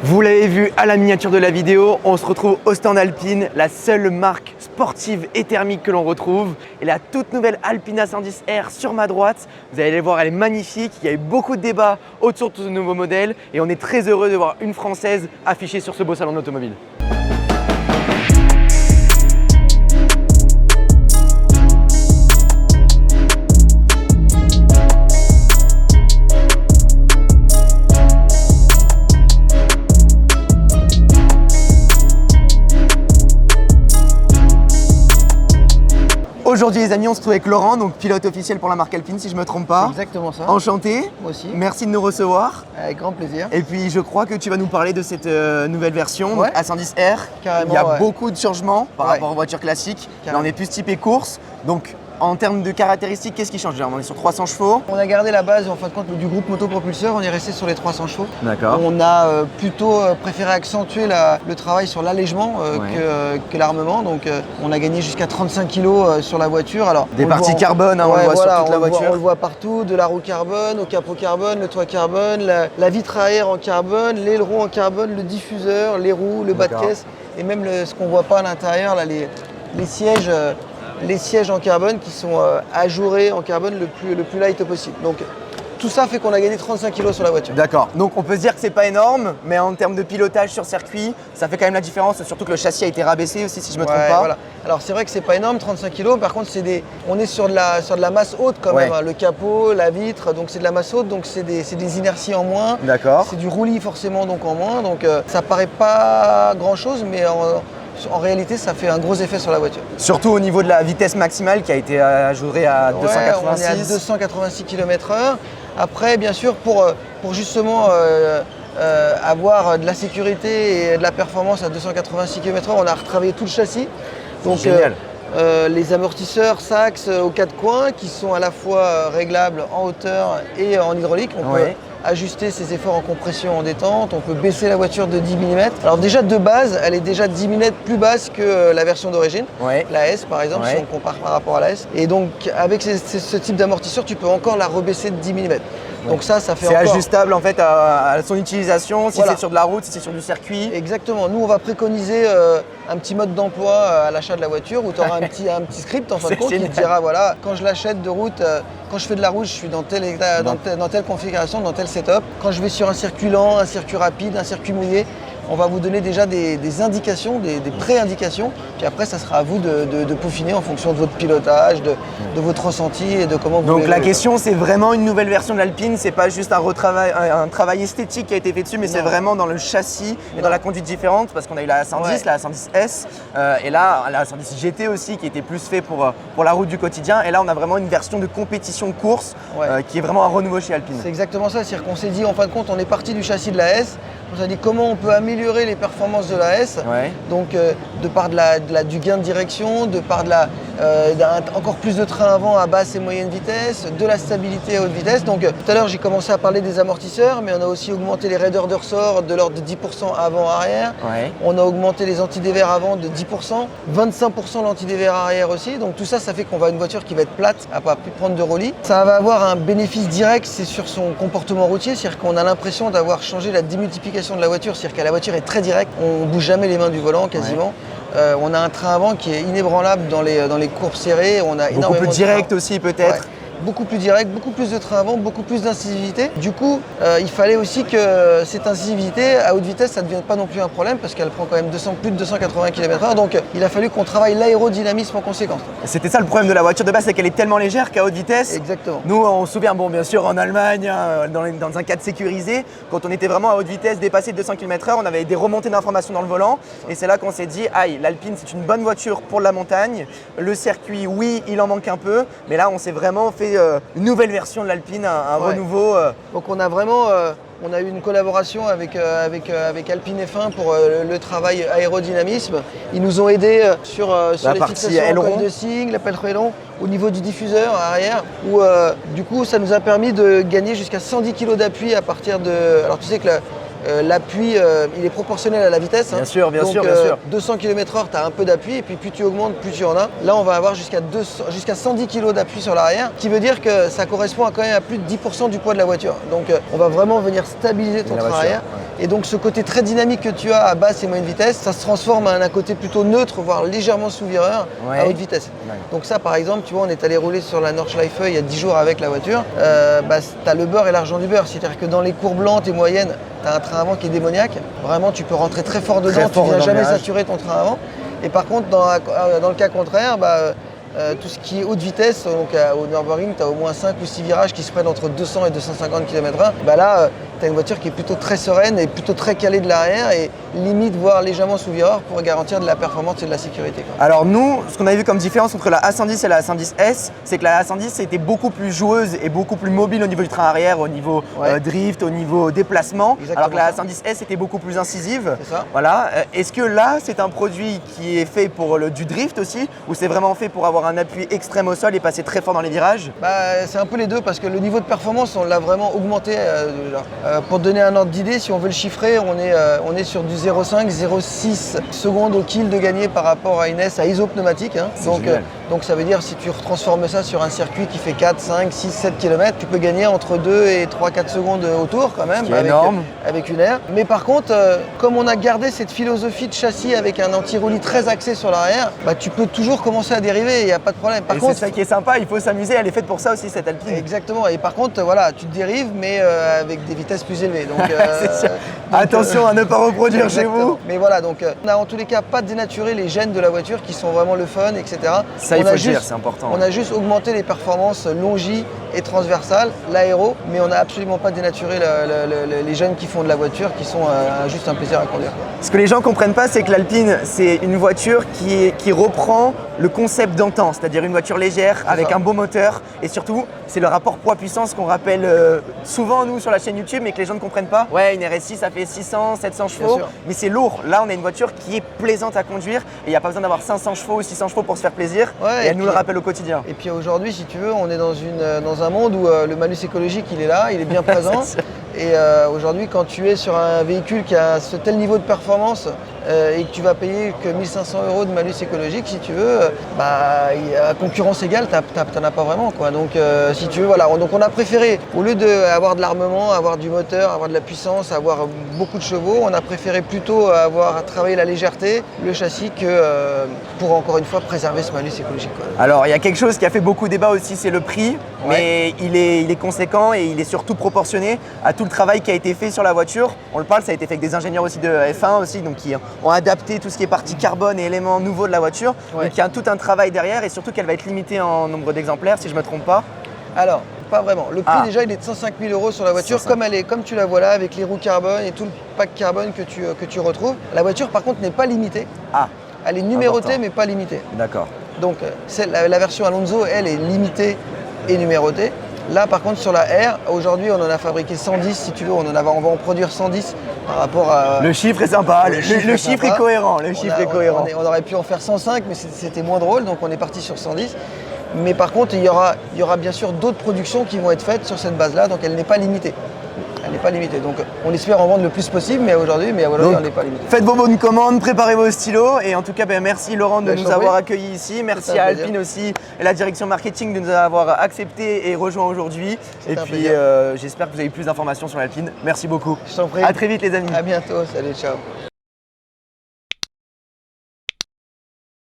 Vous l'avez vu à la miniature de la vidéo, on se retrouve au stand Alpine, la seule marque sportive et thermique que l'on retrouve. Et la toute nouvelle Alpine A110R sur ma droite, vous allez voir, elle est magnifique. Il y a eu beaucoup de débats autour de ce nouveau modèle et on est très heureux de voir une Française affichée sur ce beau salon d'automobile. Aujourd'hui les amis, on se trouve avec Laurent, donc pilote officiel pour la marque Alpine si je ne me trompe pas. C'est exactement ça. Enchanté. Moi aussi. Merci de nous recevoir. Avec grand plaisir. Et puis je crois que tu vas nous parler de cette nouvelle version, Ouais. donc A110R. Carrément, Il y a ouais. beaucoup de changements par Ouais. rapport aux voitures classiques. Carrément. Là on est plus typé course. Donc en termes de caractéristiques, qu'est-ce qui change? On est sur 300 chevaux. On a gardé la base en fin de compte du groupe motopropulseur, on est resté sur les 300 chevaux. D'accord. On a plutôt préféré accentuer le travail sur l'allègement que l'armement. Donc on a gagné jusqu'à 35 kg sur la voiture. Alors, Des on le parties voit carbone, hein, on le voit sur toute la voiture. On le voit partout, de la roue carbone, au capot carbone, le toit carbone, la vitre arrière en carbone, l'aileron en carbone, le diffuseur, les roues, le bas de D'accord. caisse et même ce qu'on ne voit pas à l'intérieur, là, les sièges. Les sièges en carbone qui sont ajourés en carbone le plus light possible. Donc tout ça fait qu'on a gagné 35 kg sur la voiture. D'accord, donc on peut se dire que c'est pas énorme, mais en termes de pilotage sur circuit, ça fait quand même la différence, surtout que le châssis a été rabaissé aussi si je me trompe pas. Voilà. Alors c'est vrai que c'est pas énorme, 35 kg, par contre on est sur de la masse haute quand même, hein. Le capot, la vitre, donc c'est de la masse haute, donc c'est des inerties en moins. D'accord. C'est du roulis forcément donc en moins, donc ça paraît pas grand chose, mais en réalité, ça fait un gros effet sur la voiture. Surtout au niveau de la vitesse maximale qui a été ajourée à 286. On est à 286 km/h. Après, bien sûr, pour justement avoir de la sécurité et de la performance à 286 km/h, on a retravaillé tout le châssis. Donc, génial. Les amortisseurs Sachs aux quatre coins qui sont à la fois réglables en hauteur et en hydraulique. On peut ajuster ses efforts en compression, en détente, on peut baisser la voiture de 10 mm. Alors déjà de base, elle est déjà 10 mm plus basse que la version d'origine, la S par exemple, si on compare par rapport à la S. Et donc avec ce type d'amortisseur, tu peux encore la rebaisser de 10 mm. Donc ça fait encore... C'est ajustable en fait à son utilisation, si c'est sur de la route, si c'est sur du circuit. Exactement. Nous, on va préconiser un petit mode d'emploi à l'achat de la voiture où tu auras un petit script en fin de compte qui te dira voilà, quand je l'achète de route, quand je fais de la route, je suis dans telle configuration, dans tel setup. Quand je vais sur un circuit lent, un circuit rapide, un circuit mouillé, on va vous donner déjà des indications, des pré-indications. Puis après, ça sera à vous de peaufiner en fonction de votre pilotage, de votre ressenti et de comment vous Donc voulez la question, c'est vraiment une nouvelle version de l'Alpine. C'est pas juste un travail esthétique qui a été fait dessus, mais c'est vraiment dans le châssis et dans la conduite différente. Parce qu'on a eu la A110, la A110S et là, la A110 GT aussi qui était plus fait pour la route du quotidien. Et là, on a vraiment une version de compétition course qui est vraiment un renouveau chez Alpine. C'est exactement ça. C'est-à-dire qu'on s'est dit, en fin de compte, on est parti du châssis de la S. On s'est dit comment on peut améliorer les performances de la S, donc de par du gain de direction, de par encore plus de train avant à basse et moyenne vitesse, de la stabilité à haute vitesse. Donc tout à l'heure j'ai commencé à parler des amortisseurs, mais on a aussi augmenté les raideurs de ressort de l'ordre de 10% avant-arrière. On a augmenté les anti-dévers avant de 10%, 25% l'anti-dévers arrière aussi. Donc tout ça, ça fait qu'on va avoir une voiture qui va être plate, à pas plus prendre de roulis. Ça va avoir un bénéfice direct, c'est sur son comportement routier, c'est-à-dire qu'on a l'impression d'avoir changé la démultiplication de la voiture, c'est-à-dire que la voiture est très directe, on ne bouge jamais les mains du volant quasiment. On a un train avant qui est inébranlable dans les courbes serrées. On a beaucoup plus direct aussi peut-être. Beaucoup plus direct, beaucoup plus de train avant, beaucoup plus d'incisivité. Du coup, il fallait aussi que cette incisivité à haute vitesse, ça ne devienne pas non plus un problème parce qu'elle prend quand même plus de 280 km/h. Donc il a fallu qu'on travaille l'aérodynamisme en conséquence. C'était ça le problème de la voiture de base, c'est qu'elle est tellement légère qu'à haute vitesse. Exactement. Nous, on se souvient, bien sûr, en Allemagne, dans un cadre sécurisé, quand on était vraiment à haute vitesse, dépassé de 200 km/h, on avait des remontées d'informations dans le volant. Et c'est là qu'on s'est dit, aïe, l'Alpine, c'est une bonne voiture pour la montagne. Le circuit, oui, il en manque un peu. Mais là, on s'est vraiment fait une nouvelle version de l'Alpine, un renouveau. Donc on a vraiment on a eu une collaboration avec Alpine F1 pour le travail aérodynamisme. Ils nous ont aidés sur les fixations en coque de cygne, l'appel aileron, au niveau du diffuseur arrière, où du coup ça nous a permis de gagner jusqu'à 110 kg d'appui à partir de... Alors tu sais que l'appui, il est proportionnel à la vitesse. Bien sûr, bien sûr. 200 km/h, tu as un peu d'appui, et puis plus tu augmentes, plus tu en as. Là, on va avoir jusqu'à 110 kg d'appui sur l'arrière, qui veut dire que ça correspond quand même à plus de 10% du poids de la voiture. Donc, on va vraiment venir stabiliser ton train arrière. Et donc ce côté très dynamique que tu as à basse et moyenne vitesse, ça se transforme en un côté plutôt neutre, voire légèrement sous-vireur à haute vitesse. Ouais. Donc ça par exemple, tu vois, on est allé rouler sur la Nordschleife il y a 10 jours avec la voiture, tu as le beurre et l'argent du beurre. C'est-à-dire que dans les courbes lentes et moyennes, tu as un train avant qui est démoniaque. Vraiment, tu peux rentrer très fort dedans, tu ne viens jamais saturer ton train avant. Et par contre, dans le cas contraire, tout ce qui est haute vitesse, donc au Nürburgring, tu as au moins 5 ou 6 virages qui se prennent entre 200 et 250 km/h. Là, tu as une voiture qui est plutôt très sereine et plutôt très calée de l'arrière et limite, voire légèrement sous-vireur pour garantir de la performance et de la sécurité, quoi. Alors nous, ce qu'on a vu comme différence entre la A110 et la A110S, c'est que la A110 était beaucoup plus joueuse et beaucoup plus mobile au niveau du train arrière, au niveau drift, au niveau déplacement, alors que la A110S était beaucoup plus incisive. C'est ça. Voilà. Est-ce que là, c'est un produit qui est fait pour du drift aussi, ou c'est vraiment fait pour avoir un appui extrême au sol et passer très fort dans les virages? C'est un peu les deux parce que le niveau de performance, on l'a vraiment augmenté. Pour te donner un ordre d'idée, si on veut le chiffrer, on est sur du 0,5, 0,6 secondes au kill de gagné par rapport à une S à isopneumatique. Hein. Donc ça veut dire si tu retransformes ça sur un circuit qui fait 4, 5, 6, 7 km, tu peux gagner entre 2 et 3, 4 secondes au tour quand même, avec une aire. Mais par contre, comme on a gardé cette philosophie de châssis avec un anti-roulis très axé sur l'arrière, tu peux toujours commencer à dériver, il n'y a pas de problème. Par contre, c'est ça qui est sympa, il faut s'amuser, elle est faite pour ça aussi cette Alpine. Exactement, et par contre, voilà, tu te dérives mais avec des vitesses plus élevées. Donc, attention à ne pas reproduire chez vous. Mais voilà, donc on n'a en tous les cas pas dénaturé les gènes de la voiture qui sont vraiment le fun, etc. Ça, il faut le dire, c'est important. On a juste augmenté les performances longi et transversales, l'aéro, mais on n'a absolument pas dénaturé les gènes qui font de la voiture, qui sont juste un plaisir à conduire. Ce que les gens ne comprennent pas, c'est que l'Alpine, c'est une voiture qui reprend le concept d'antan, c'est-à-dire une voiture légère avec un beau moteur, et surtout, c'est le rapport poids-puissance qu'on rappelle souvent nous sur la chaîne YouTube, mais que les gens ne comprennent pas. Ouais, une RS6, ça fait 600, 700 chevaux, mais c'est lourd. Là, on a une voiture qui est plaisante à conduire, et il n'y a pas besoin d'avoir 500 chevaux ou 600 chevaux pour se faire plaisir, et elle nous le rappelle au quotidien. Et puis aujourd'hui, si tu veux, on est dans un monde où le malus écologique, il est là, il est bien présent. Et aujourd'hui, quand tu es sur un véhicule qui a ce tel niveau de performance et que tu vas payer que 1 500 € de malus écologique, si tu veux, à concurrence égale, t'en as pas vraiment, quoi. Donc si tu veux, voilà. Donc on a préféré, au lieu d'avoir de l'armement, avoir du moteur, avoir de la puissance, avoir beaucoup de chevaux, on a préféré plutôt avoir travaillé la légèreté, le châssis, que pour encore une fois préserver ce malus écologique, quoi. Alors il y a quelque chose qui a fait beaucoup débat aussi, c'est le prix, mais il est conséquent et il est surtout proportionné à tout le travail qui a été fait sur la voiture. On le parle, ça a été fait avec des ingénieurs aussi de F1 aussi, donc qui ont adapté tout ce qui est partie carbone et éléments nouveaux de la voiture. Donc il y a tout un travail derrière et surtout qu'elle va être limitée en nombre d'exemplaires, si je ne me trompe pas. Alors, pas vraiment. Le prix déjà, il est de 105 000 € sur la voiture, comme tu la vois là, avec les roues carbone et tout le pack carbone que tu retrouves. La voiture, par contre, n'est pas limitée. Elle est numérotée, mais pas limitée. D'accord. Donc, la version Alonso, elle, est limitée et numérotée. Là, par contre, sur la R, aujourd'hui, on en a fabriqué 110, si tu veux. On va en produire 110 par rapport à... Le chiffre est sympa, le chiffre est cohérent. On aurait pu en faire 105, mais c'était moins drôle, donc on est parti sur 110. Mais par contre, il y aura bien sûr d'autres productions qui vont être faites sur cette base-là, donc elle n'est pas limitée. Elle n'est pas limitée. Donc on espère en vendre le plus possible, mais aujourd'hui, elle n'est pas limitée. Faites vos bonnes commandes, préparez vos stylos. Et en tout cas, merci Laurent de nous avoir accueillis ici. Merci à Alpine aussi et la direction marketing de nous avoir acceptés et rejoints aujourd'hui. Et puis j'espère que vous avez plus d'informations sur l'Alpine. Merci beaucoup. Je t'en prie. À très vite les amis. À bientôt. Salut, ciao.